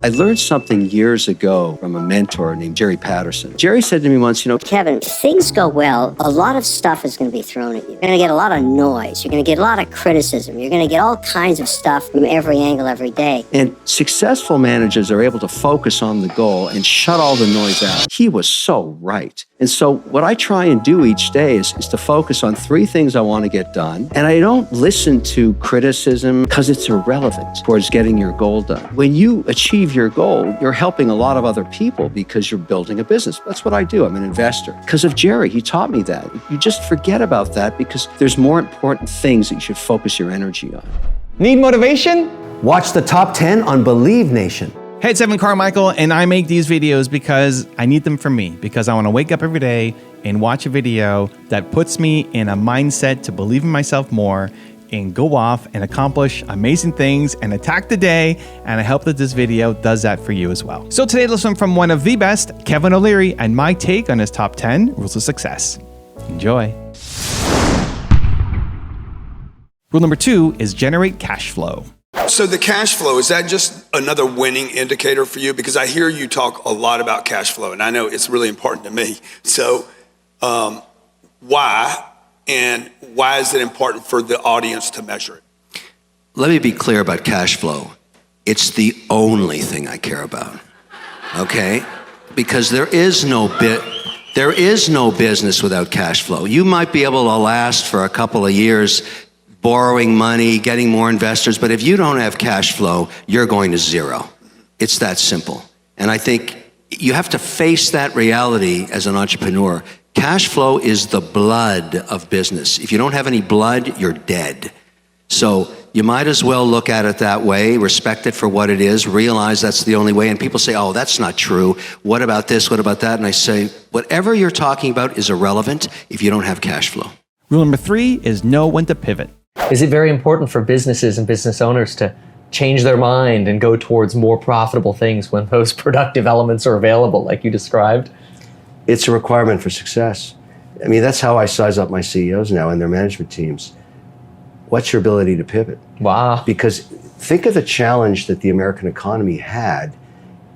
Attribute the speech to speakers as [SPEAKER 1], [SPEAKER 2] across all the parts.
[SPEAKER 1] I learned something years ago from a mentor named Jerry Patterson. Jerry said to me once,
[SPEAKER 2] Kevin, if things go well, a lot of stuff is going to be thrown at you. You're going to get a lot of noise. You're going to get a lot of criticism. You're going to get all kinds of stuff from every angle every day.
[SPEAKER 1] And successful managers are able to focus on the goal and shut all the noise out. He was so right. And so what I try and do each day is to focus on 3 things I want to get done. And I don't listen to criticism because it's irrelevant towards getting your goal done. When you achieve your goal, you're helping a lot of other people because you're building a business. That's what I do. I'm an investor. Because of Jerry, he taught me that. You just forget about that because there's more important things that you should focus your energy on.
[SPEAKER 3] Need motivation?
[SPEAKER 4] Watch the top 10 on Believe Nation.
[SPEAKER 3] Hey, it's Evan Carmichael, and I make these videos because I need them for me, because I want to wake up every day and watch a video that puts me in a mindset to believe in myself more and go off and accomplish amazing things and attack the day. And I hope that this video does that for you as well. So today, let's learn from one of the best, Kevin O'Leary, and my take on his top 10 rules of success. Enjoy. Rule number 2 is generate cash flow.
[SPEAKER 5] So the cash flow, is that just another winning indicator for you? Because I hear you talk a lot about cash flow, and I know it's really important to me. So why? And why is it important for the audience to measure it?
[SPEAKER 1] Let me be clear about cash flow. It's the only thing I care about, okay? Because there is no business without cash flow. You might be able to last for a couple of years borrowing money, getting more investors, but if you don't have cash flow, you're going to zero. It's that simple. And I think you have to face that reality as an entrepreneur. Cash flow is the blood of business. If you don't have any blood, you're dead. So you might as well look at it that way, respect it for what it is, realize that's the only way. And people say, oh, that's not true. What about this? What about that? And I say, whatever you're talking about is irrelevant if you don't have cash flow.
[SPEAKER 3] Rule number 3 is know when to pivot.
[SPEAKER 6] Is it very important for businesses and business owners to change their mind and go towards more profitable things when those productive elements are available, like you described?
[SPEAKER 4] It's a requirement for success. I mean, that's how I size up my CEOs now and their management teams. What's your ability to pivot?
[SPEAKER 6] Wow.
[SPEAKER 4] Because think of the challenge that the American economy had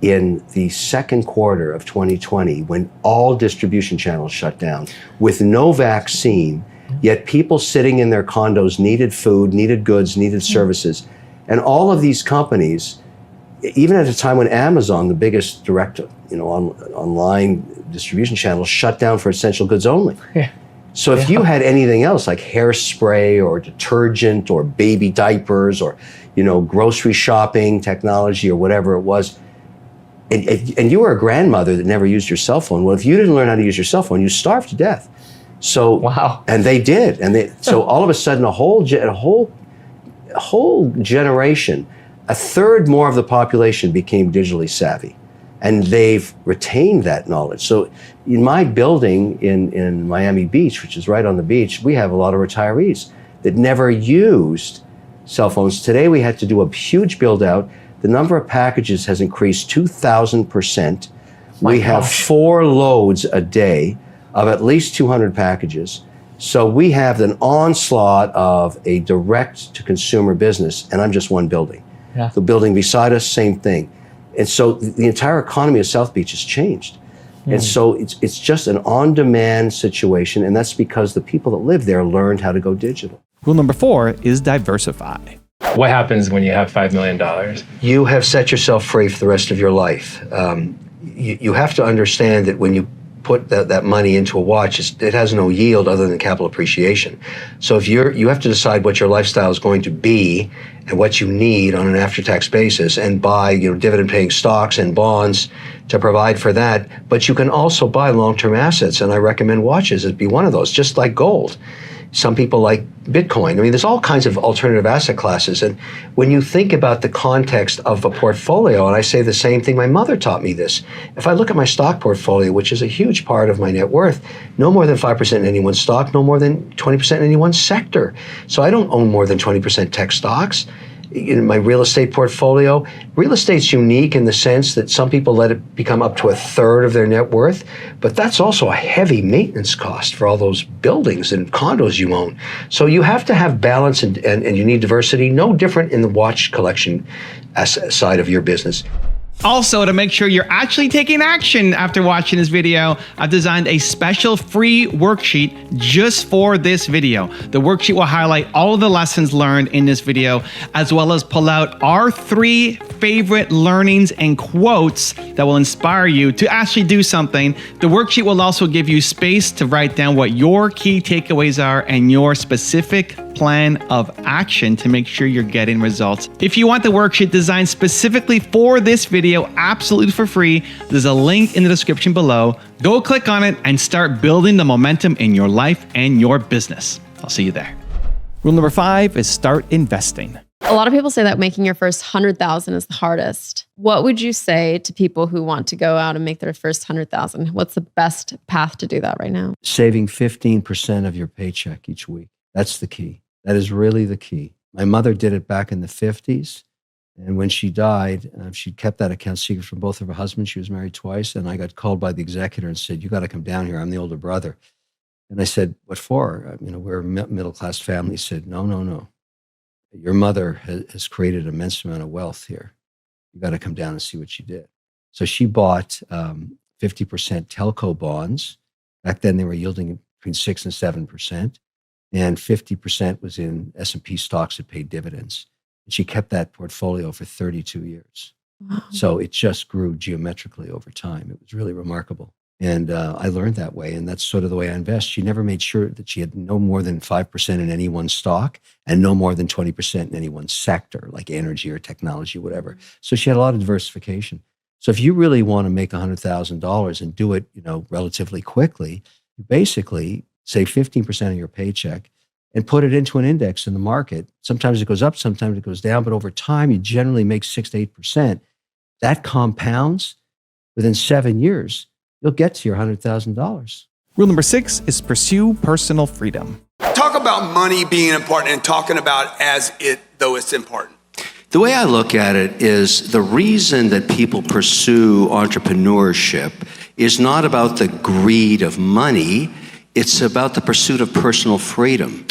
[SPEAKER 4] in the second quarter of 2020 when all distribution channels shut down with no vaccine. Yet people sitting in their condos needed food, needed goods, needed services. And all of these companies, even at a time when Amazon, the biggest direct online distribution channel, shut down for essential goods only.
[SPEAKER 6] Yeah.
[SPEAKER 4] So if you had anything else like hairspray or detergent or baby diapers or grocery shopping technology or whatever it was, and you were a grandmother that never used your cell phone, well, if you didn't learn how to use your cell phone, you starved to death. So
[SPEAKER 6] wow.
[SPEAKER 4] And they did, so all of a sudden a whole generation, a third more of the population became digitally savvy, and they've retained that knowledge. So in my building in Miami Beach, which is right on the beach, we have a lot of retirees that never used cell phones. Today we had to do a huge build out. The number of packages has increased 2,000%. We have 4 loads a day of at least 200 packages. So we have an onslaught of a direct-to-consumer business, and I'm just one building.
[SPEAKER 6] Yeah.
[SPEAKER 4] The building beside us, same thing. And so the entire economy of South Beach has changed. And so it's just an on-demand situation, and that's because the people that live there learned how to go digital.
[SPEAKER 3] Rule number 4 is diversify.
[SPEAKER 7] What happens when you have $5 million?
[SPEAKER 4] You have set yourself free for the rest of your life. You have to understand that when you put that money into a watch, it has no yield other than capital appreciation. So if you have to decide what your lifestyle is going to be and what you need on an after-tax basis, and buy dividend-paying stocks and bonds to provide for that. But you can also buy long-term assets, and I recommend watches as be one of those, just like gold. Some people like Bitcoin. I mean, there's all kinds of alternative asset classes. And when you think about the context of a portfolio, and I say the same thing, my mother taught me this. If I look at my stock portfolio, which is a huge part of my net worth, no more than 5% in any one stock, no more than 20% in any one sector. So I don't own more than 20% tech stocks. In my real estate portfolio, real estate's unique in the sense that some people let it become up to a third of their net worth, but that's also a heavy maintenance cost for all those buildings and condos you own. So you have to have balance and you need diversity, no different in the watch collection side of your business.
[SPEAKER 3] Also, to make sure you're actually taking action after watching this video, I've designed a special free worksheet just for this video. The worksheet will highlight all of the lessons learned in this video, as well as pull out our 3 favorite learnings and quotes that will inspire you to actually do something. The worksheet will also give you space to write down what your key takeaways are and your specific plan of action to make sure you're getting results. If you want the worksheet designed specifically for this video, absolutely for free, there's a link in the description below. Go click on it and start building the momentum in your life and your business. I'll see you there. Rule number 5 is start investing.
[SPEAKER 8] A lot of people say that making your first 100,000 is the hardest. What would you say to people who want to go out and make their first 100,000? What's the best path to do that right now?
[SPEAKER 4] Saving 15% of your paycheck each week. That's the key. That is really the key. My mother did it back in the 50s. And when she died, she kept that account secret from both of her husbands. She was married twice. And I got called by the executor and said, "You got to come down here. I'm the older brother." And I said, "What for? We're a middle-class family." He said, No. Your mother has created an immense amount of wealth here. You got to come down and see what she did. So she bought 50% telco bonds. Back then, they were yielding between 6 and 7%. And 50% was in S&P stocks that paid dividends. And she kept that portfolio for 32 years. Wow. So it just grew geometrically over time. It was really remarkable. And I learned that way. And that's sort of the way I invest. She never made sure that she had no more than 5% in any one stock and no more than 20% in any one sector, like energy or technology, whatever. So she had a lot of diversification. So if you really want to make $100,000 and do it, relatively quickly, you basically save 15% of your paycheck and put it into an index in the market. Sometimes it goes up, sometimes it goes down, but over time, you generally make 6 to 8%. That compounds. Within 7 years, you'll get to your $100,000.
[SPEAKER 3] Rule number 6 is pursue personal freedom.
[SPEAKER 5] Talk about money being important and talking about though it's important.
[SPEAKER 1] The way I look at it is the reason that people pursue entrepreneurship is not about the greed of money. It's about the pursuit of personal freedom.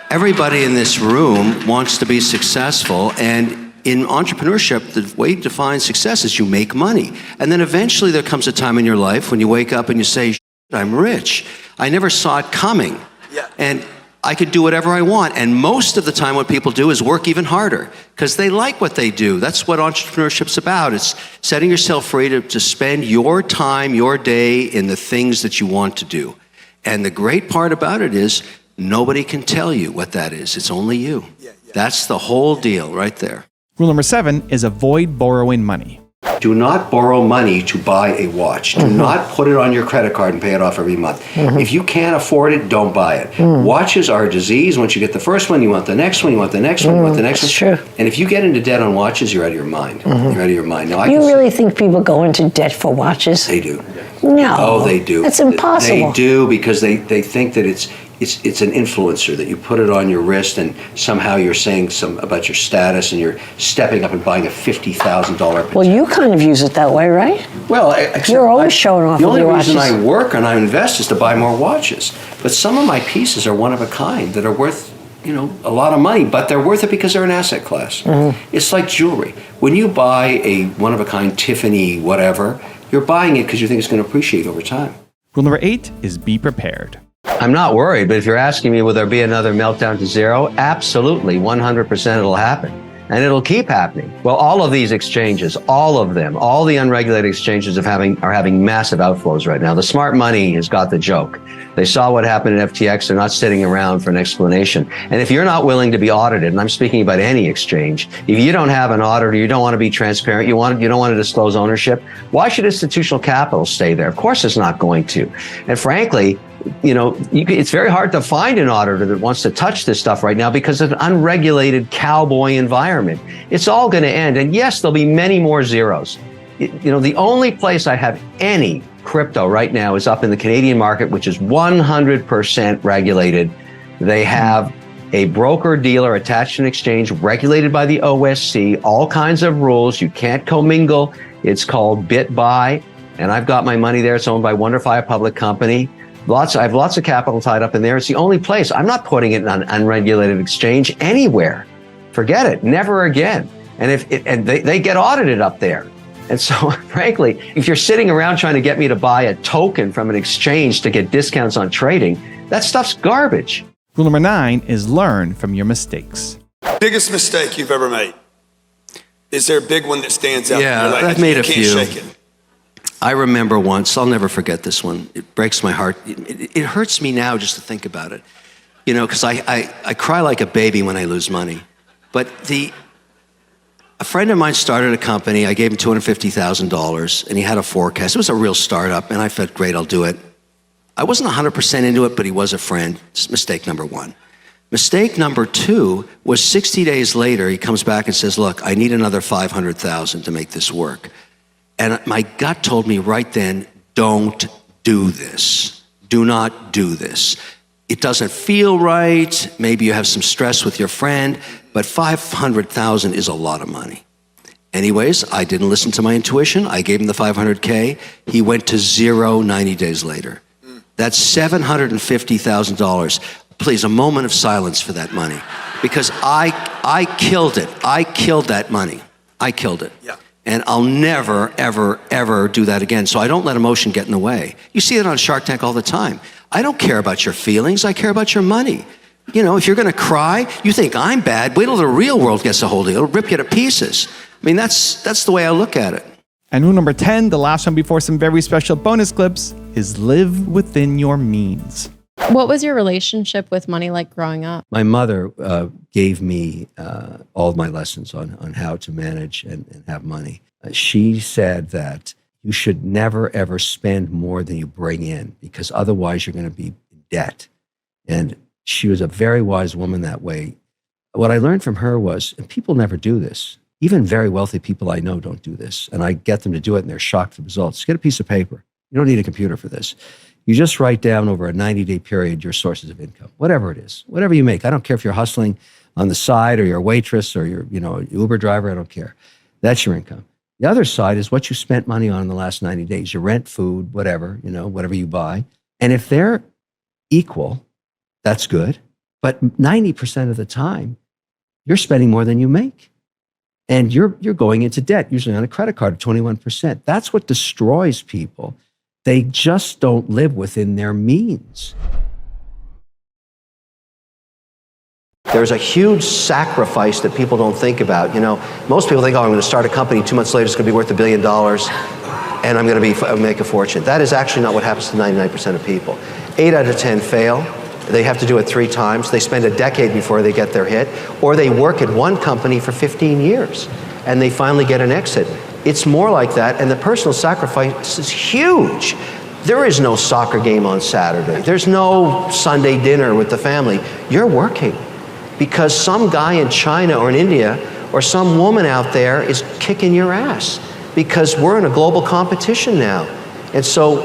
[SPEAKER 1] Everybody in this room wants to be successful, and in entrepreneurship, the way to define success is you make money. And then eventually there comes a time in your life when you wake up and you say, "I'm rich. I never saw it coming.
[SPEAKER 5] Yeah.
[SPEAKER 1] And I could do whatever I want." And most of the time what people do is work even harder because they like what they do. That's what entrepreneurship's about. It's setting yourself free to spend your time, your day in the things that you want to do. And the great part about it is nobody can tell you what that is. It's only you. That's the whole deal right there.
[SPEAKER 3] Rule number 7 is avoid borrowing money.
[SPEAKER 1] Do not borrow money to buy a watch. Do not put it on your credit card and pay it off every month. If you can't afford it, don't buy it. Watches are a disease. Once you get the first one, you want the next one, you want the next one, you want the next one.
[SPEAKER 9] That's true.
[SPEAKER 1] And if you get into debt on watches, you're out of your mind. You're out of your mind. Now,
[SPEAKER 9] You really think people go into debt for watches?
[SPEAKER 1] They do.
[SPEAKER 9] No.
[SPEAKER 1] Oh, they do.
[SPEAKER 9] That's impossible.
[SPEAKER 1] They do because they think that it's an influencer, that you put it on your wrist and somehow you're saying about your status and you're stepping up and buying a $50,000.
[SPEAKER 9] Well, you kind of use it that way, right?
[SPEAKER 1] Well,
[SPEAKER 9] You're always showing off
[SPEAKER 1] the
[SPEAKER 9] with
[SPEAKER 1] only
[SPEAKER 9] your
[SPEAKER 1] reason
[SPEAKER 9] watches.
[SPEAKER 1] I work and I invest is to buy more watches. But some of my pieces are one of a kind that are worth, a lot of money, but they're worth it because they're an asset class. It's like jewelry. When you buy a one of a kind Tiffany whatever, you're buying it because you think it's going to appreciate over time.
[SPEAKER 3] Rule number 8 is be prepared.
[SPEAKER 4] I'm not worried, but if you're asking me, will there be another meltdown to zero? Absolutely, 100% it'll happen. And it'll keep happening. Well, all of these exchanges, all of them, all the unregulated exchanges are having massive outflows right now. The smart money has got the joke. They saw what happened at FTX. They're not sitting around for an explanation. And if you're not willing to be audited, and I'm speaking about any exchange, if you don't have an auditor, you don't want to be transparent, you don't want to disclose ownership, why should institutional capital stay there? Of course it's not going to. And frankly, it's very hard to find an auditor that wants to touch this stuff right now because of an unregulated cowboy environment. It's all going to end. And yes, there'll be many more zeros. The only place I have any crypto right now is up in the Canadian market, which is 100% regulated. They have a broker dealer attached to an exchange regulated by the OSC, all kinds of rules. You can't commingle. It's called BitBuy. And I've got my money there. It's owned by Wonderfy, a public company. I have lots of capital tied up in there. It's the only place. I'm not putting it in an unregulated exchange anywhere. Forget it. Never again. And they get audited up there. And so, frankly, if you're sitting around trying to get me to buy a token from an exchange to get discounts on trading, that stuff's garbage.
[SPEAKER 3] Rule number 9 is learn from your mistakes.
[SPEAKER 5] Biggest mistake you've ever made? Is there a big one that stands out?
[SPEAKER 1] Yeah,
[SPEAKER 5] You're like,
[SPEAKER 1] I've made
[SPEAKER 5] you
[SPEAKER 1] a
[SPEAKER 5] can't
[SPEAKER 1] few.
[SPEAKER 5] shake it.
[SPEAKER 1] I remember once, I'll never forget this one. It breaks my heart. It hurts me now just to think about it. You know, because I cry like a baby when I lose money. But a friend of mine started a company. I gave him $250,000, and he had a forecast. It was a real startup, and I felt, great, I'll do it. I wasn't 100% into it, but he was a friend. It's mistake number 1. Mistake number 2 was 60 days later, he comes back and says, look, I need another $500,000 to make this work. And my gut told me right then, don't do this. Do not do this. It doesn't feel right. Maybe you have some stress with your friend, but $500,000 is a lot of money. Anyways, I didn't listen to my intuition. I gave him the $500K. He went to zero 90 days later. That's $750,000. Please, a moment of silence for that money, because I killed it. I killed that money. I killed it.
[SPEAKER 5] Yeah.
[SPEAKER 1] And I'll never, ever, ever do that again. So I don't let emotion get in the way. You see it on Shark Tank all the time. I don't care about your feelings. I care about your money. You know, if you're going to cry, you think I'm bad, wait till the real world gets a hold of you. It'll rip you to pieces. I mean, that's the way I look at it.
[SPEAKER 3] And rule number 10, the last one before some very special bonus clips, is live within your means.
[SPEAKER 8] What was your relationship with money like growing up?
[SPEAKER 4] My mother gave me all of my lessons on how to manage and have money. She said that you should never, ever spend more than you bring in, because otherwise you're going to be in debt. And she was a very wise woman that way. What I learned from her was, and people never do this, even very wealthy people I know don't do this, and I get them to do it and they're shocked at the results. Get a piece of paper. You don't need a computer for this. You just write down over a 90-day period your sources of income, whatever it is, whatever you make. I don't care if you're hustling on the side or you're a waitress or you're, Uber driver, I don't care. That's your income. The other side is what you spent money on in the last 90 days, your rent, food, whatever, whatever you buy. And if they're equal, that's good. But 90% of the time, you're spending more than you make. And you're going into debt, usually on a credit card of 21%. That's what destroys people. They just don't live within their means.
[SPEAKER 1] There's a huge sacrifice that people don't think about. Most people think, I'm going to start a company, 2 months later it's going to be worth $1 billion, and I'm going to make a fortune. That is actually not what happens to 99% of people. 8 out of 10 fail. They have to do it 3 times. They spend a decade before they get their hit, or they work at one company for 15 years, and they finally get an exit. It's more like that, and the personal sacrifice is huge. There is no soccer game on Saturday. There's no Sunday dinner with the family. You're working because some guy in China or in India or some woman out there is kicking your ass, because we're in a global competition now. And so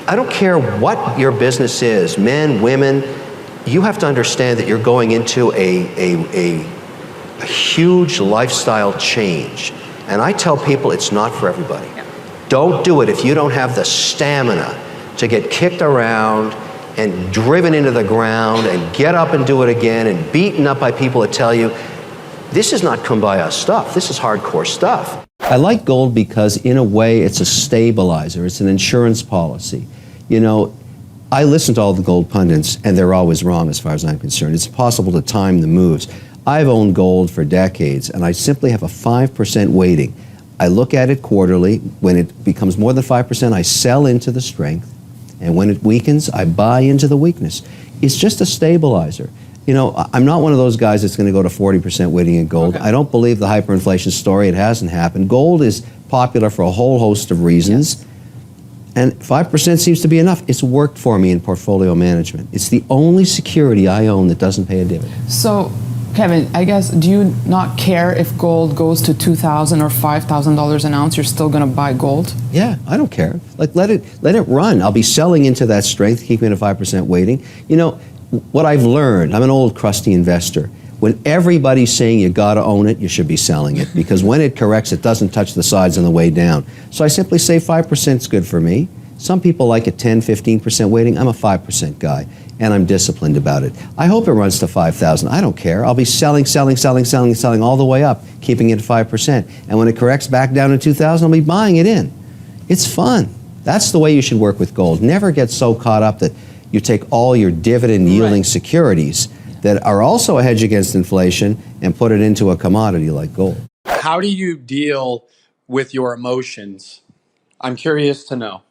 [SPEAKER 1] I don't care what your business is, men, women, you have to understand that you're going into a huge lifestyle change. And I tell people it's not for everybody. Don't do it if you don't have the stamina to get kicked around and driven into the ground and get up and do it again and beaten up by people that tell you, this is not kumbaya stuff, this is hardcore stuff.
[SPEAKER 4] I like gold because in a way it's a stabilizer, it's an insurance policy. I listen to all the gold pundits and they're always wrong as far as I'm concerned. It's impossible to time the moves. I've owned gold for decades, and I simply have a 5% weighting. I look at it quarterly. When it becomes more than 5%, I sell into the strength, and when it weakens, I buy into the weakness. It's just a stabilizer. I'm not one of those guys that's going to go to 40% weighting in gold. Okay. I don't believe the hyperinflation story. It hasn't happened. Gold is popular for a whole host of reasons, and 5% seems to be enough. It's worked for me in portfolio management. It's the only security I own that doesn't pay a dividend.
[SPEAKER 10] So, Kevin, I guess, do you not care if gold goes to $2,000 or $5,000 an ounce? You're still going to buy gold?
[SPEAKER 4] Yeah, I don't care. Let it run. I'll be selling into that strength, keeping it a 5% weighting. What I've learned, I'm an old crusty investor. When everybody's saying you got to own it, you should be selling it, because when it corrects, it doesn't touch the sides on the way down. So I simply say 5% is good for me. Some people like a 10, 15% weighting. I'm a 5% guy, and I'm disciplined about it. I hope it runs to 5,000. I don't care. I'll be selling all the way up, keeping it at 5%. And when it corrects back down to 2,000, I'll be buying it in. It's fun. That's the way you should work with gold. Never get so caught up that you take all your dividend-yielding securities that are also a hedge against inflation and put it into a commodity like gold.
[SPEAKER 11] How do you deal with your emotions? I'm curious to know.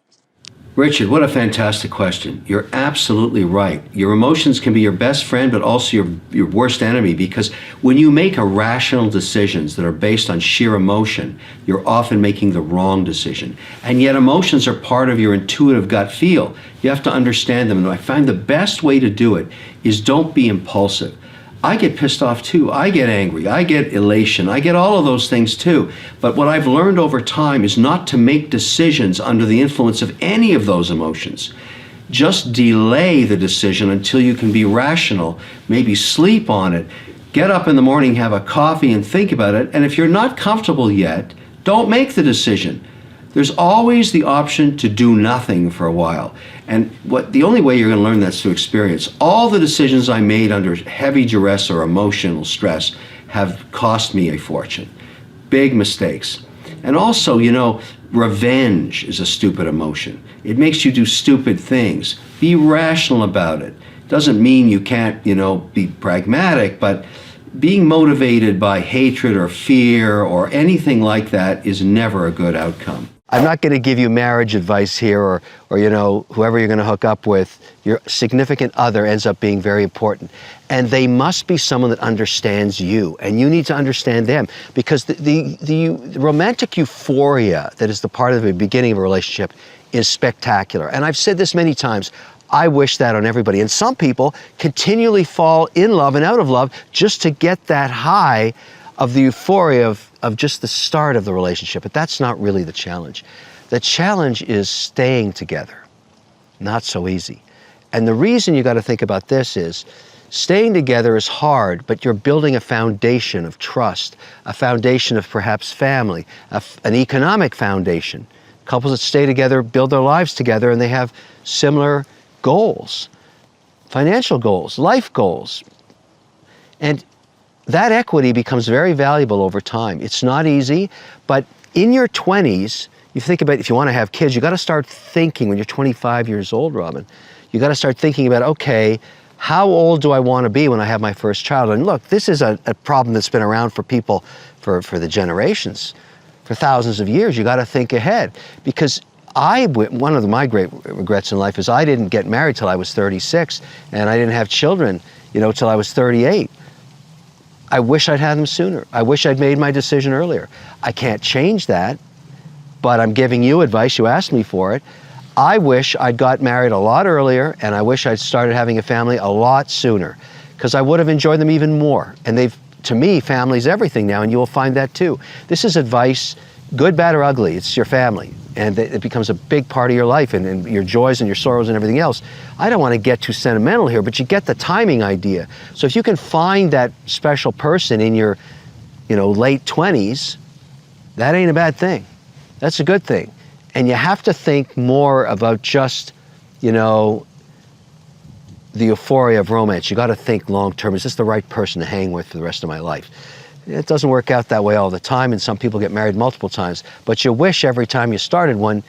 [SPEAKER 1] Richard, what a fantastic question. You're absolutely right. Your emotions can be your best friend, but also your worst enemy, because when you make irrational decisions that are based on sheer emotion, you're often making the wrong decision. And yet emotions are part of your intuitive gut feel. You have to understand them. And I find the best way to do it is don't be impulsive. I get pissed off too. I get angry. I get elation. I get all of those things too. But what I've learned over time is not to make decisions under the influence of any of those emotions. Just delay the decision until you can be rational, maybe sleep on it, get up in the morning, have a coffee and think about it. And if you're not comfortable yet, don't make the decision. There's always the option to do nothing for a while. And the only way you're going to learn that is through experience. All the decisions I made under heavy duress or emotional stress have cost me a fortune. Big mistakes. And also, revenge is a stupid emotion. It makes you do stupid things. Be rational about it. Doesn't mean you can't, be pragmatic, but being motivated by hatred or fear or anything like that is never a good outcome. I'm not going to give you marriage advice here or whoever you're going to hook up with. Your significant other ends up being very important. And they must be someone that understands you, and you need to understand them, because the romantic euphoria that is the part of the beginning of a relationship is spectacular. And I've said this many times. I wish that on everybody. And some people continually fall in love and out of love just to get that high of the euphoria of just the start of the relationship. But that's not really the challenge. The challenge is staying together. Not so easy. And the reason you got to think about this is staying together is hard, but you're building a foundation of trust, a foundation of perhaps family, an economic foundation. Couples that stay together build their lives together, and they have similar goals, financial goals, life goals. And that equity becomes very valuable over time. It's not easy, but in your 20s, you think about if you want to have kids, you got to start thinking when you're 25 years old, Robin. You got to start thinking about, okay, how old do I want to be when I have my first child? And look, this is a problem that's been around for people for the generations, for thousands of years. You got to think ahead, because one of my great regrets in life is I didn't get married till I was 36, and I didn't have children, till I was 38. I wish I'd had them sooner. I wish I'd made my decision earlier. I can't change that, but I'm giving you advice. You asked me for it. I wish I'd got married a lot earlier, and I wish I'd started having a family a lot sooner, because I would have enjoyed them even more. And to me, family's everything now, and you will find that too. This is advice, good, bad, or ugly. It's your family. And it becomes a big part of your life, and your joys and your sorrows and everything else. I don't want to get too sentimental here, but you get the timing idea. So if you can find that special person in your, late 20s, that ain't a bad thing. That's a good thing. And you have to think more about just, the euphoria of romance. You got to think long term. Is this the right person to hang with for the rest of my life? It doesn't work out that way all the time, and some people get married multiple times. But you wish every time you started one,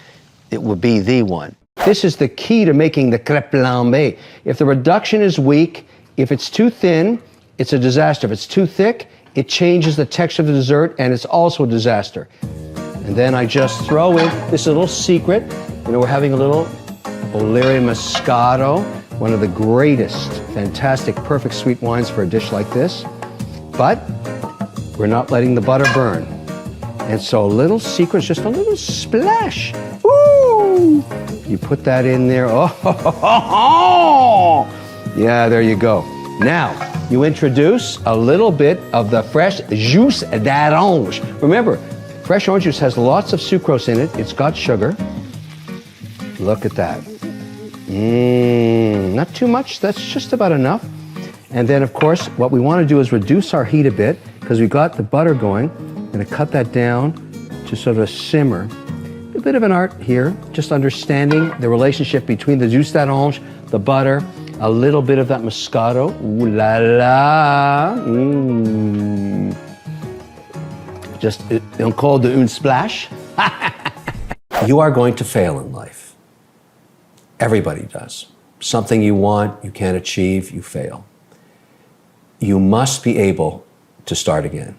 [SPEAKER 1] it would be the one. This is the key to making the crêpe flambée. If the reduction is weak, if it's too thin, it's a disaster. If it's too thick, it changes the texture of the dessert, and it's also a disaster. And then I just throw in, this is a little secret. We're having a little Olieri Moscato, one of the greatest, fantastic, perfect sweet wines for a dish like this. But we're not letting the butter burn. And so a little secret, just a little splash. Woo! You put that in there. Oh, yeah, there you go. Now, you introduce a little bit of the fresh jus d'orange. Remember, fresh orange juice has lots of sucrose in it. It's got sugar. Look at that. Not too much. That's just about enough. And then, of course, what we want to do is reduce our heat a bit, because we've got the butter going. I'm going to cut that down to sort of a simmer.
[SPEAKER 4] a bit of an art here, just understanding the relationship between the jus d'orange, the butter, a little bit of that Moscato. Ooh la la. Just encore de une splash. You are going to fail in life. Everybody does. Something you want, you can't achieve, you fail. You must be able to start again.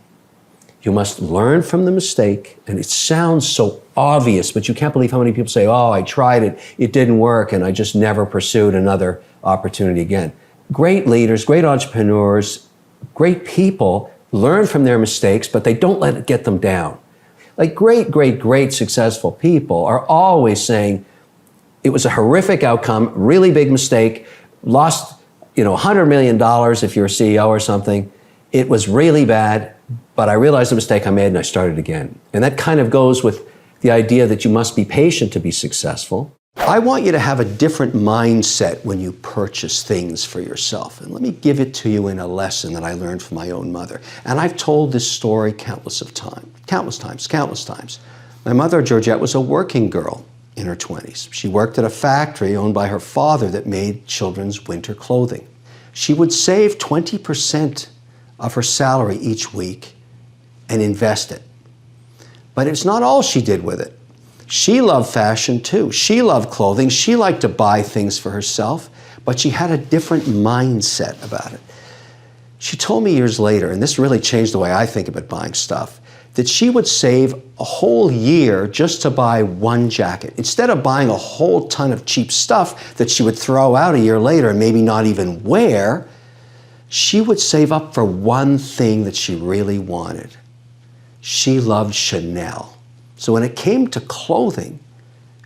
[SPEAKER 4] You must learn from the mistake, and it sounds so obvious, but you can't believe how many people say, oh, I tried it, it didn't work, and I just never pursued another opportunity again. Great leaders, great entrepreneurs, great people learn from their mistakes, but they don't let it get them down. Like great successful people are always saying, it was a horrific outcome, really big mistake, lost, $100 million if you're a CEO or something. It was really bad, but I realized the mistake I made and I started again. And that kind of goes with the idea that you must be patient to be successful. I want you to have a different mindset when you purchase things for yourself. And let me give it to you in a lesson that I learned from my own mother. And I've told this story countless times. My mother, Georgette, was a working girl in her 20s. She worked at a factory owned by her father that made children's winter clothing. She would save 20% of her salary each week and invest it. But it's not all she did with it. She loved fashion too. She loved clothing. She liked to buy things for herself, but she had a different mindset about it. She told me years later, and this really changed the way I think about buying stuff, that she would save a whole year just to buy one jacket. Instead of buying a whole ton of cheap stuff that she would throw out a year later and maybe not even wear, she would save up for one thing that she really wanted. She loved Chanel. So when it came to clothing,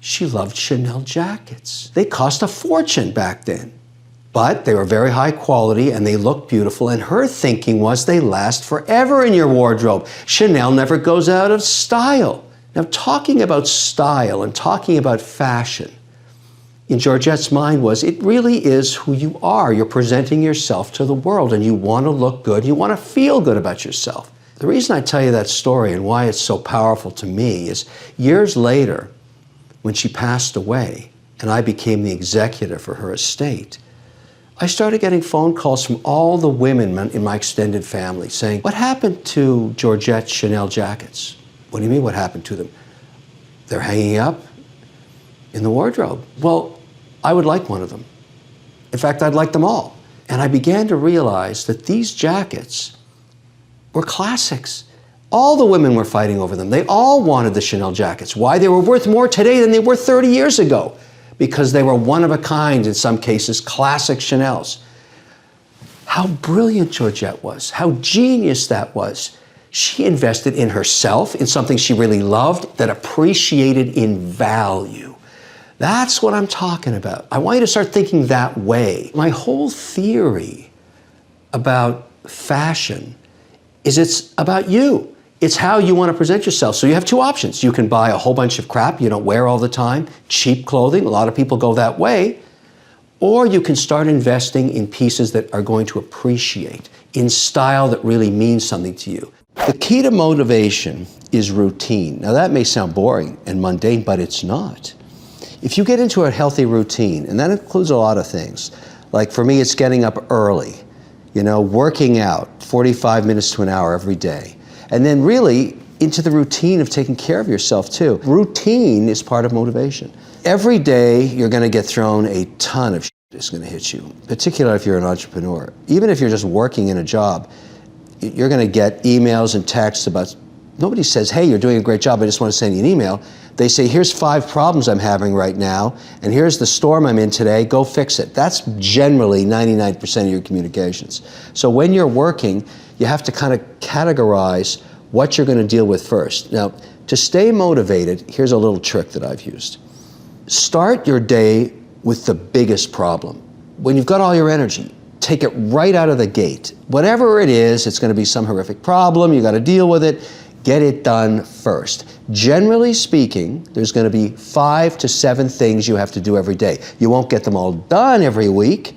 [SPEAKER 4] she loved Chanel jackets. They cost a fortune back then, but they were very high quality and they looked beautiful, and her thinking was they last forever in your wardrobe. Chanel never goes out of style. Now, talking about style and talking about fashion, in Georgette's mind was, it really is who you are. You're presenting yourself to the world and you want to look good, you want to feel good about yourself. The reason I tell you that story and why it's so powerful to me is years later, when she passed away and I became the executor for her estate, I started getting phone calls from all the women in my extended family saying, what happened to Georgette's Chanel jackets? What do you mean, what happened to them? They're hanging up in the wardrobe. Well, I would like one of them. In fact, I'd like them all. And I began to realize that these jackets were classics. All the women were fighting over them. They all wanted the Chanel jackets. Why? They were worth more today than they were 30 years ago. Because they were one of a kind, in some cases, classic Chanels. How brilliant Georgette was, how genius that was. She invested in herself, in something she really loved, that appreciated in value. That's what I'm talking about. I want you to start thinking that way. My whole theory about fashion is it's about you. It's how you want to present yourself. So you have two options. You can buy a whole bunch of crap you don't wear all the time, cheap clothing, a lot of people go that way, or you can start investing in pieces that are going to appreciate, in style that really means something to you. The key to motivation is routine. Now that may sound boring and mundane, but it's not. If you get into a healthy routine, and that includes a lot of things, like for me it's getting up early, working out 45 minutes to an hour every day, and then really into the routine of taking care of yourself too. Routine is part of motivation. Every day you're going to get thrown a ton of shit that's going to hit you, particularly if you're an entrepreneur. Even if you're just working in a job, you're going to get emails and texts about, nobody says, hey, you're doing a great job, I just want to send you an email. They say, here's 5 problems I'm having right now, and here's the storm I'm in today, go fix it. That's generally 99% of your communications. So when you're working, you have to kind of categorize what you're going to deal with first. Now, to stay motivated, here's a little trick that I've used. Start your day with the biggest problem. When you've got all your energy, take it right out of the gate. Whatever it is, it's going to be some horrific problem, you got to deal with it, get it done first. Generally speaking, there's going to be 5 to 7 things you have to do every day. You won't get them all done every week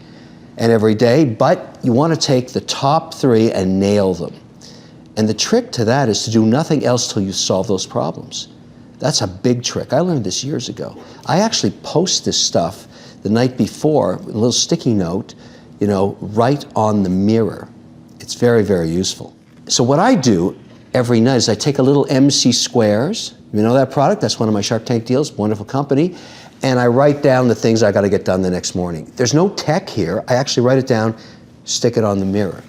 [SPEAKER 4] and every day, but you want to take the top 3 and nail them. And the trick to that is to do nothing else till you solve those problems. That's a big trick. I learned this years ago. I actually post this stuff the night before, a little sticky note, right on the mirror. It's very, very useful. So what I do every night is I take a little MC Squares. You know that product? That's one of my Shark Tank deals, wonderful company. And I write down the things I got to get done the next morning. There's no tech here. I actually write it down, stick it on the mirror.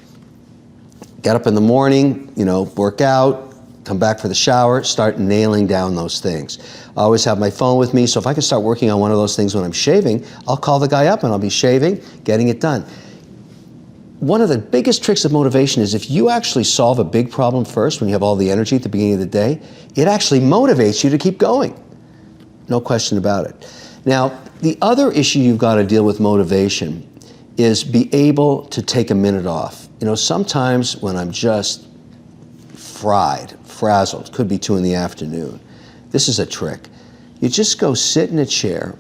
[SPEAKER 4] Get up in the morning, work out, come back for the shower, start nailing down those things. I always have my phone with me, so if I can start working on one of those things when I'm shaving, I'll call the guy up and I'll be shaving, getting it done. One of the biggest tricks of motivation is if you actually solve a big problem first when you have all the energy at the beginning of the day, it actually motivates you to keep going. No question about it. Now, the other issue you've got to deal with motivation is be able to take a minute off. Sometimes when I'm just frazzled, could be 2 in the afternoon, this is a trick. You just go sit in a chair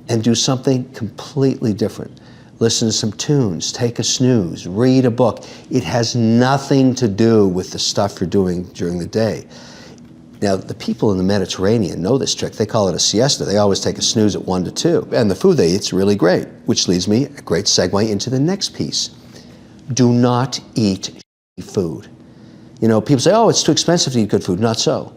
[SPEAKER 4] and do something completely different. Listen to some tunes, take a snooze, read a book. It has nothing to do with the stuff you're doing during the day. Now, the people in the Mediterranean know this trick. They call it a siesta. They always take a snooze at 1 to 2. And the food they eat's really great, which leads me a great segue into the next piece. Do not eat food. People say, oh, it's too expensive to eat good food. Not so.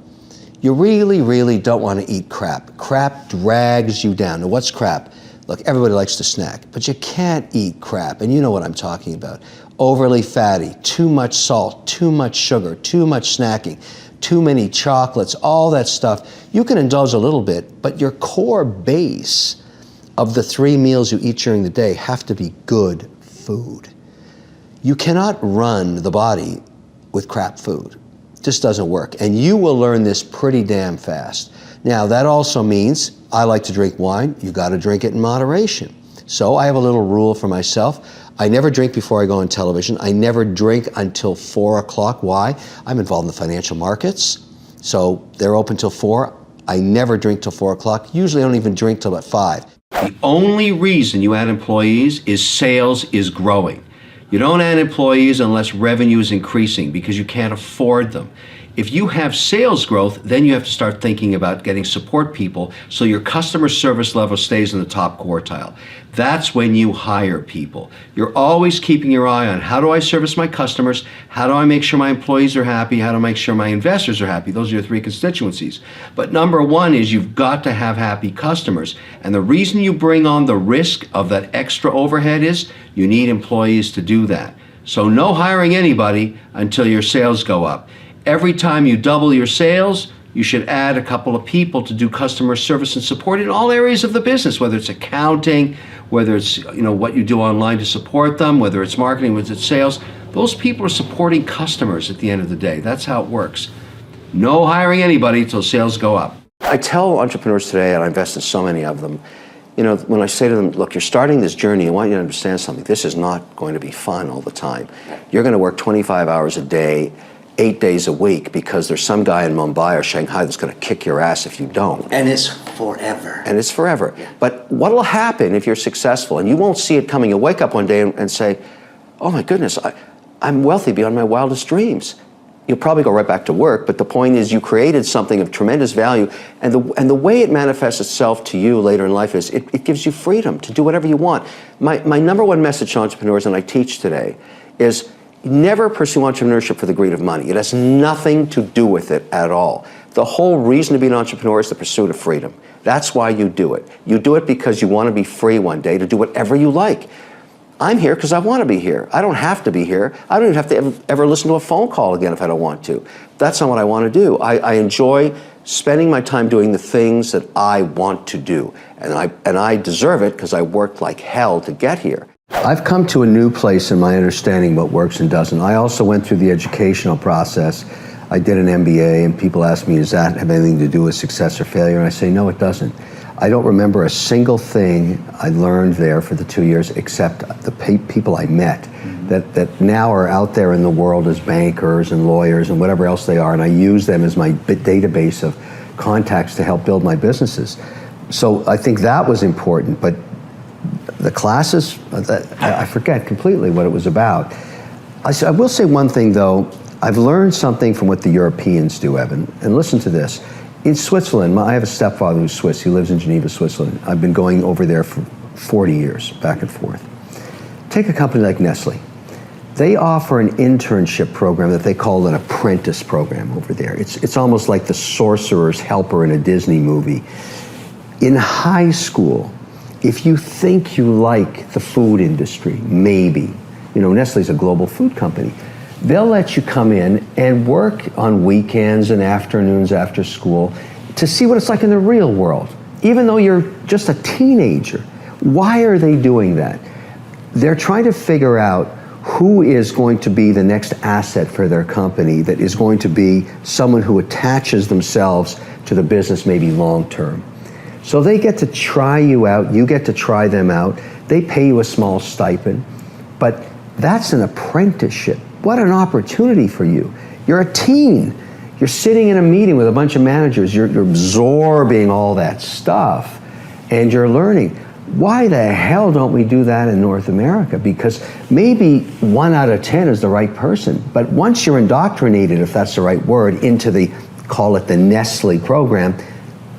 [SPEAKER 4] You really, really don't want to eat crap. Crap drags you down. Now, what's crap? Look, everybody likes to snack, but you can't eat crap, and you know what I'm talking about. Overly fatty, too much salt, too much sugar, too much snacking, too many chocolates, all that stuff. You can indulge a little bit, but your core base of the 3 meals you eat during the day have to be good food. You cannot run the body with crap food. It just doesn't work, and you will learn this pretty damn fast. Now, that also means I like to drink wine. You got to drink it in moderation. So I have a little rule for myself. I never drink before I go on television. I never drink until 4 o'clock. Why? I'm involved in the financial markets, so they're open till 4. I never drink till 4 o'clock. Usually I don't even drink till about 5. The only reason you add employees is sales is growing. You don't add employees unless revenue is increasing because you can't afford them. If you have sales growth, then you have to start thinking about getting support people so your customer service level stays in the top quartile. That's when you hire people. You're always keeping your eye on how do I service my customers, how do I make sure my employees are happy, how do I make sure my investors are happy. Those are your 3 constituencies. But number 1 is you've got to have happy customers. And the reason you bring on the risk of that extra overhead is you need employees to do that. So no hiring anybody until your sales go up. Every time you double your sales, you should add a couple of people to do customer service and support in all areas of the business, whether it's accounting, whether it's what you do online to support them, whether it's marketing, whether it's sales. Those people are supporting customers at the end of the day. That's how it works. No hiring anybody until sales go up. I tell entrepreneurs today, and I invest in so many of them, when I say to them, look, you're starting this journey, I want you to understand something. This is not going to be fun all the time. You're going to work 25 hours a day, 8 days a week, because there's some guy in Mumbai or Shanghai that's going to kick your ass if you don't.
[SPEAKER 1] And it's forever.
[SPEAKER 4] And it's forever.
[SPEAKER 1] Yeah.
[SPEAKER 4] But what will happen if you're successful, and you won't see it coming, you'll wake up one day and say, oh my goodness, I'm wealthy beyond my wildest dreams. You'll probably go right back to work, but the point is you created something of tremendous value, and the way it manifests itself to you later in life is it gives you freedom to do whatever you want. My number 1 message to entrepreneurs, and I teach today, is never pursue entrepreneurship for the greed of money. It has nothing to do with it at all. The whole reason to be an entrepreneur is the pursuit of freedom. That's why you do it. You do it because you want to be free one day to do whatever you like. I'm here because I want to be here. I don't have to be here. I don't even have to ever listen to a phone call again if I don't want to. That's not what I want to do. I enjoy spending my time doing the things that I want to do. And I deserve it because I worked like hell to get here. I've come to a new place in my understanding what works and doesn't. I also went through the educational process. I did an MBA, and people ask me, does that have anything to do with success or failure? And I say, no, it doesn't. I don't remember a single thing I learned there for the 2 years except the people I met that now are out there in the world as bankers and lawyers and whatever else they are, and I use them as my database of contacts to help build my businesses. So I think that was important, but the classes, I forget completely what it was about. I will say one thing though, I've learned something from what the Europeans do, Evan, and listen to this. In Switzerland, I have a stepfather who's Swiss. He lives in Geneva, Switzerland. I've been going over there for 40 years, back and forth. Take a company like Nestle. They offer an internship program that they call an apprentice program over there. It's almost like the sorcerer's helper in a Disney movie. In high school, if you think you like the food industry, maybe, Nestle's a global food company, they'll let you come in and work on weekends and afternoons after school to see what it's like in the real world. Even though you're just a teenager, why are they doing that? They're trying to figure out who is going to be the next asset for their company that is going to be someone who attaches themselves to the business maybe long term. So they get to try you out, you get to try them out, they pay you a small stipend, but that's an apprenticeship. What an opportunity for you. You're a teen. You're sitting in a meeting with a bunch of managers, you're absorbing all that stuff, and you're learning. Why the hell don't we do that in North America? Because maybe 1 out of 10 is the right person, but once you're indoctrinated, if that's the right word, into call it the Nestle program,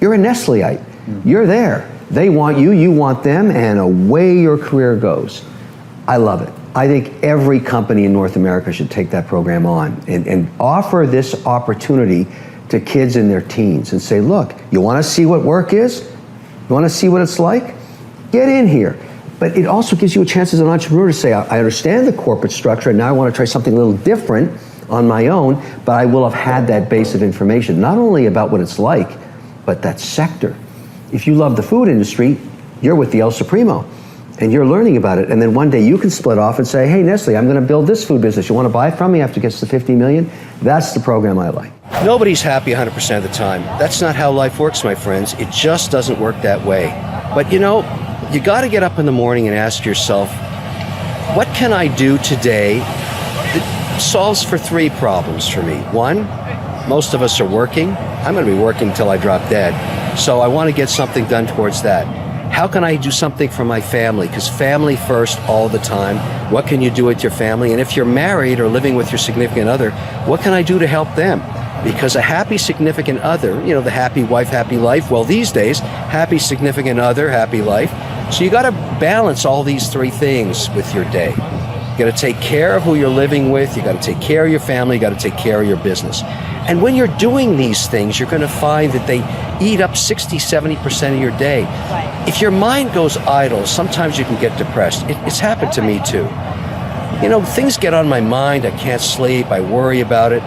[SPEAKER 4] you're a Nestleite. You're there. They want you, you want them, and away your career goes. I love it. I think every company in North America should take that program on and offer this opportunity to kids in their teens and say, look, you want to see what work is? You want to see what it's like? Get in here. But it also gives you a chance as an entrepreneur to say, I understand the corporate structure and now I want to try something a little different on my own, but I will have had that base of information, not only about what it's like, but that sector. If you love the food industry, you're with the El Supremo and you're learning about it. And then one day you can split off and say, hey, Nestle, I'm going to build this food business. You want to buy it from me after it gets to 50 million? That's the program I like.
[SPEAKER 1] Nobody's happy 100% of the time. That's not how life works, my friends. It just doesn't work that way. But you got to get up in the morning and ask yourself, what can I do today that solves for 3 problems for me? 1, most of us are working. I'm going to be working until I drop dead. So I want to get something done towards that. How can I do something for my family? Because family first all the time. What can you do with your family? And if you're married or living with your significant other, what can I do to help them? Because a happy significant other, the happy wife, happy life, well, these days, happy significant other, happy life. So you got to balance all these 3 things with your day. You got to take care of who you're living with. You got to take care of your family. You got to take care of your business. And when you're doing these things, you're going to find that they eat up 60, 70% of your day. Right. If your mind goes idle, sometimes you can get depressed. It's happened to me too. Things get on my mind. I can't sleep. I worry about it.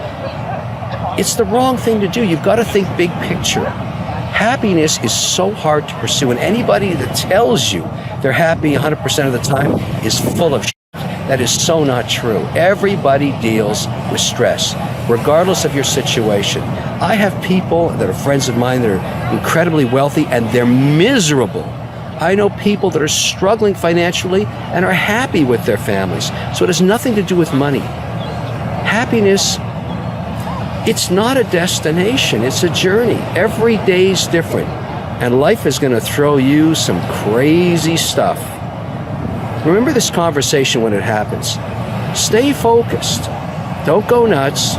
[SPEAKER 1] It's the wrong thing to do. You've got to think big picture. Happiness is so hard to pursue, and anybody that tells you they're happy 100% of the time is full of shit. That is so not true. Everybody deals with stress, regardless of your situation. I have people that are friends of mine that are incredibly wealthy and they're miserable. I know people that are struggling financially and are happy with their families. So it has nothing to do with money. Happiness, it's not a destination, it's a journey. Every day's different, and life is going to throw you some crazy stuff. Remember this conversation when it happens. Stay focused. Don't go nuts.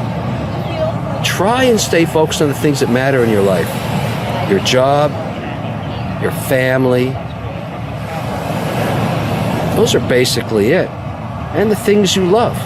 [SPEAKER 1] Try and stay focused on the things that matter in your life. Your job, your family. Those are basically it. And the things you love.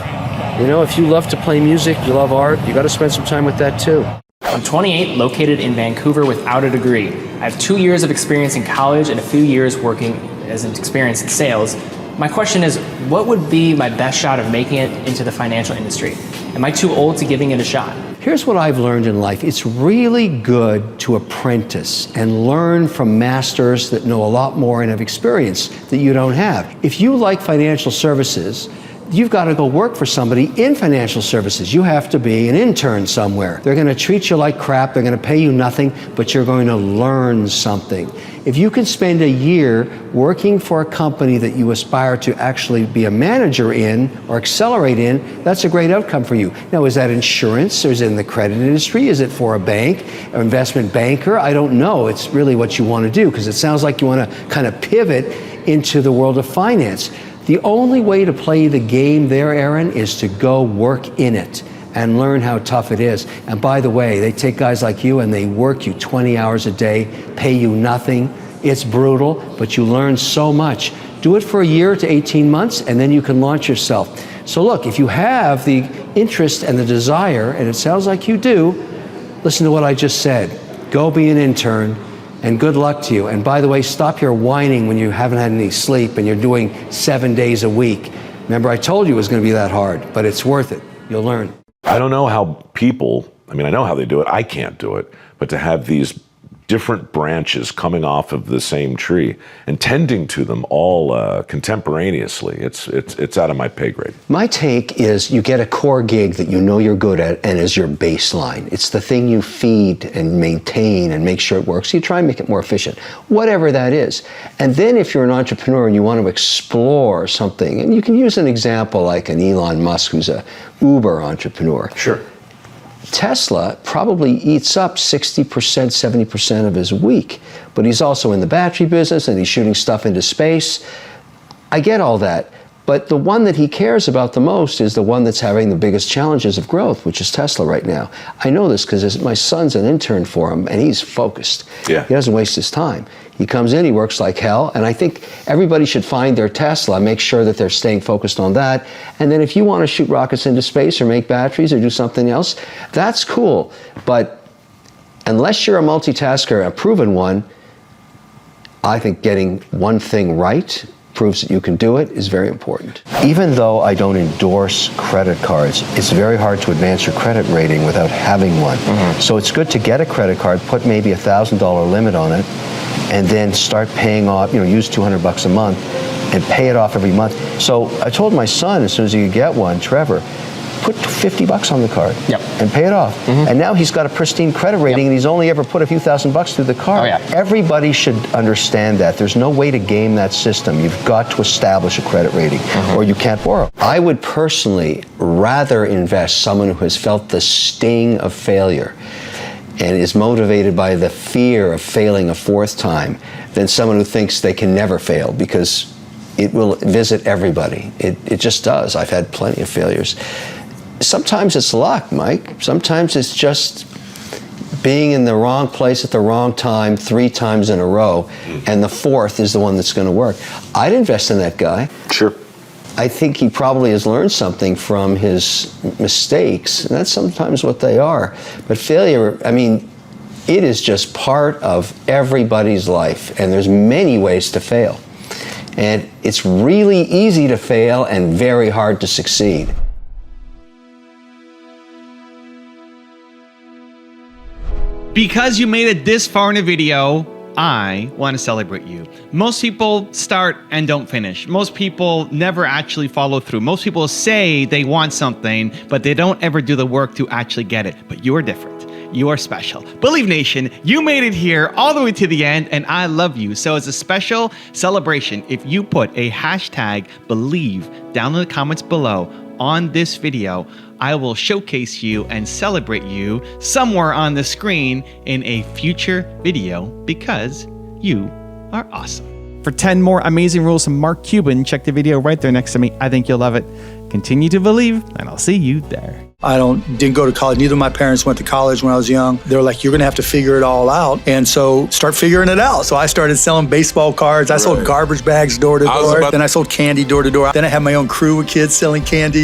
[SPEAKER 1] If you love to play music, you love art, you got to spend some time with that too.
[SPEAKER 12] I'm 28, located in Vancouver without a degree. I have 2 years of experience in college and a few years working as an experience in sales. My question is, what would be my best shot of making it into the financial industry? Am I too old to giving it a shot?
[SPEAKER 1] Here's what I've learned in life. It's really good to apprentice and learn from masters that know a lot more and have experience that you don't have. If you like financial services, you've got to go work for somebody in financial services. You have to be an intern somewhere. They're going to treat you like crap. They're going to pay you nothing, but you're going to learn something. If you can spend a year working for a company that you aspire to actually be a manager in or accelerate in, that's a great outcome for you. Now, is that insurance? Or is it in the credit industry? Is it for a bank, an investment banker? I don't know. It's really what you want to do, because it sounds like you want to kind of pivot into the world of finance. The only way to play the game there, Aaron, is to go work in it.
[SPEAKER 4] and learn how tough it is. And by the way, they take guys like you and they work you 20 hours a day, pay you nothing. It's brutal, but you learn so much. Do it for a year to 18 months, and then you can launch yourself. So look, if you have the interest and the desire, and it sounds like you do, listen to what I just said. Go be an intern, and good luck to you. And by the way, stop your whining when you haven't had any sleep and you're doing 7 days a week. Remember, I told you it was going to be that hard, but it's worth it. You'll learn.
[SPEAKER 13] I don't know how people, I mean, I know how they do it. I can't do it. But to have these different branches coming off of the same tree and tending to them all contemporaneously, it's out of my pay grade.
[SPEAKER 4] My take is you get a core gig that you know you're good at and is your baseline. It's the thing you feed and maintain and make sure it works. You try and make it more efficient, whatever that is. And then if you're an entrepreneur and you want to explore something, and you can use an example like an Elon Musk who's a Uber entrepreneur.
[SPEAKER 13] Sure.
[SPEAKER 4] Tesla probably eats up 60%, 70% of his week, but he's also in the battery business and he's shooting stuff into space. I get all that, but the one that he cares about the most is the one that's having the biggest challenges of growth, which is Tesla right now. I know this because my son's an intern for him and he's focused.
[SPEAKER 13] Yeah.
[SPEAKER 4] He doesn't waste his time. He comes in, he works like hell, and I think everybody should find their Tesla, make sure that they're staying focused on that. And then if you want to shoot rockets into space or make batteries or do something else, that's cool. But unless you're a multitasker, a proven one, I think getting one thing right proves that you can do it is very important. Even though I don't endorse credit cards, it's very hard to advance your credit rating without having one. So it's good to get a credit card, put maybe $1,000 limit on it, and then start paying off, use $200 a month and pay it off every month. So I told my son as soon as he could get one, Trevor, put $50 on the card and pay it off. And now he's got a pristine credit rating and he's only ever put a few $1,000s through the card. Everybody should understand that. There's no way to game that system. You've got to establish a credit rating or you can't borrow. I would personally rather invest someone who has felt the sting of failure and is motivated by the fear of failing a fourth time than someone who thinks they can never fail, because it will visit everybody. It just does. I've had plenty of failures. Sometimes it's luck, Mike. Sometimes it's just being in the wrong place at the wrong time 3 times in a row, and the fourth is the one that's going to work. I'd invest in that guy.
[SPEAKER 13] Sure.
[SPEAKER 4] I think he probably has learned something from his mistakes, and that's sometimes what they are. But failure, I mean, it is just part of everybody's life, and there's many ways to fail. And it's really easy to fail and very hard to succeed.
[SPEAKER 3] Because you made it this far in a video, I want to celebrate you. Most people start and don't finish. Most people never actually follow through. Most people say they want something, but they don't ever do the work to actually get it. But you are different. You are special. Believe Nation, you made it here all the way to the end, and I love you. So as a special celebration, if you put a hashtag Believe down in the comments below on this video, I will showcase you and celebrate you somewhere on the screen in a future video, because you are awesome. For 10 more amazing rules from Mark Cuban, check the video right there next to me. I think you'll love it. Continue to believe, and I'll see you there.
[SPEAKER 14] I didn't go to college. Neither of my parents went to college when I was young. They were like, you're going to have to figure it all out. And so start figuring it out. So I started selling baseball cards. I sold garbage bags door to door. Then I sold candy door to door. Then I had my own crew of kids selling candy.